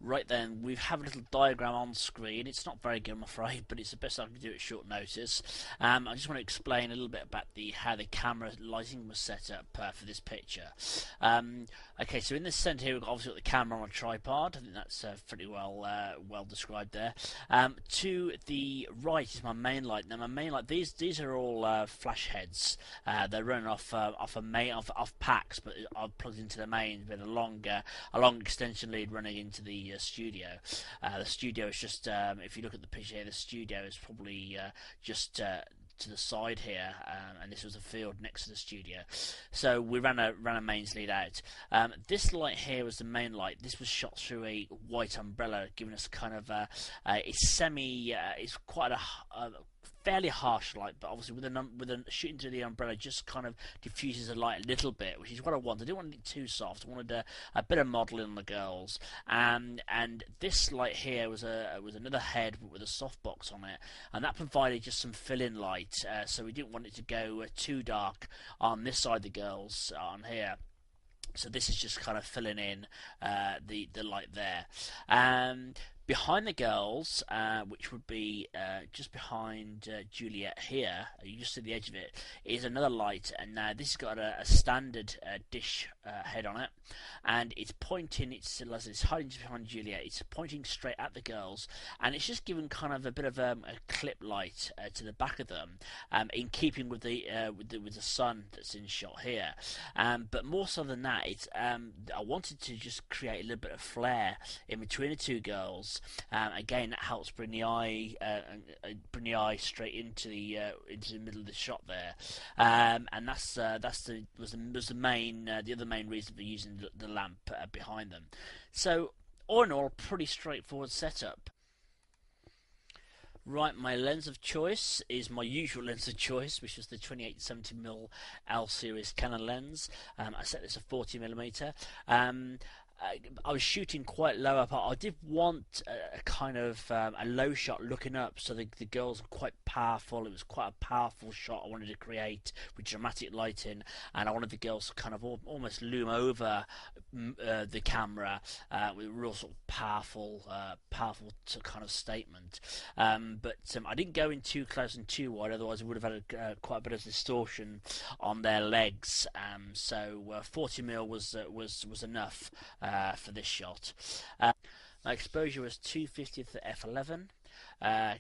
Right then, we have a little diagram on screen. It's not very good, I'm afraid, but it's the best I can do at short notice. I just want to explain a little bit about how the camera lighting was set up for this picture. Okay, so in the centre here, we've obviously got the camera on a tripod. I think that's pretty well described there. To the right is my main light. Now, my main light, these are all flash heads. They're running off packs, but are plugged into the main with a long extension lead running into the studio. The studio is just, if you look at the picture here, the studio is probably just to the side here, and this was a field next to the studio. So we ran a mains lead out. This light here was the main light. This was shot through a white umbrella, giving us kind of a it's quite a fairly harsh light, but obviously with a shooting through the umbrella just kind of diffuses the light a little bit, which is what I wanted. I didn't want it too soft. I wanted a bit of modelling on the girls, and this light here was another head with a softbox on it, and that provided just some fill-in light. So we didn't want it to go too dark on this side of the girls on here. So this is just kind of filling in the light there. Behind the girls, which would be just behind Juliet here, you just see the edge of it, is another light, and now this has got a standard dish head on it, and it's pointing, as it's hiding just behind Juliet, it's pointing straight at the girls, and it's just giving kind of a bit of a clip light to the back of them, in keeping with the sun that's in shot here. But more so than that, it's I wanted to just create a little bit of flare in between the two girls. Again, that helps bring the eye straight into the middle of the shot there, and was the other main reason for using the lamp behind them. So all in all, pretty straightforward setup. Right, my lens of choice is my usual lens of choice, which is the 28-70mm L series Canon lens. I set this at 40mm. I was shooting quite low up. I did want a kind of a low shot looking up, so the girls were quite powerful. It was quite a powerful shot I wanted to create with dramatic lighting, and I wanted the girls to kind of almost loom over the camera with a real sort of powerful kind of statement. But I didn't go in too close and too wide, otherwise I would have had quite a bit of distortion on their legs. So 40mm was enough for this shot. My exposure was 2/50th at f11.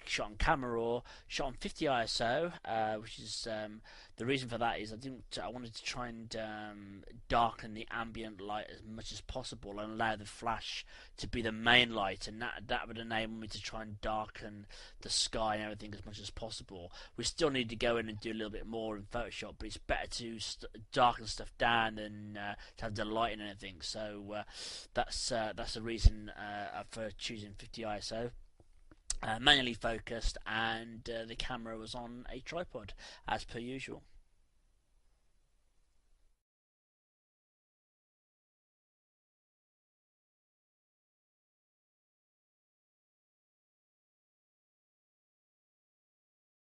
Shot on camera raw, shot on 50 ISO, which is the reason for that is I wanted to try and darken the ambient light as much as possible and allow the flash to be the main light, and that would enable me to try and darken the sky and everything as much as possible. We still need to go in and do a little bit more in Photoshop, but it's better to darken stuff down than to have the light and anything. So that's the reason for choosing 50 ISO. Manually focused, and the camera was on a tripod as per usual.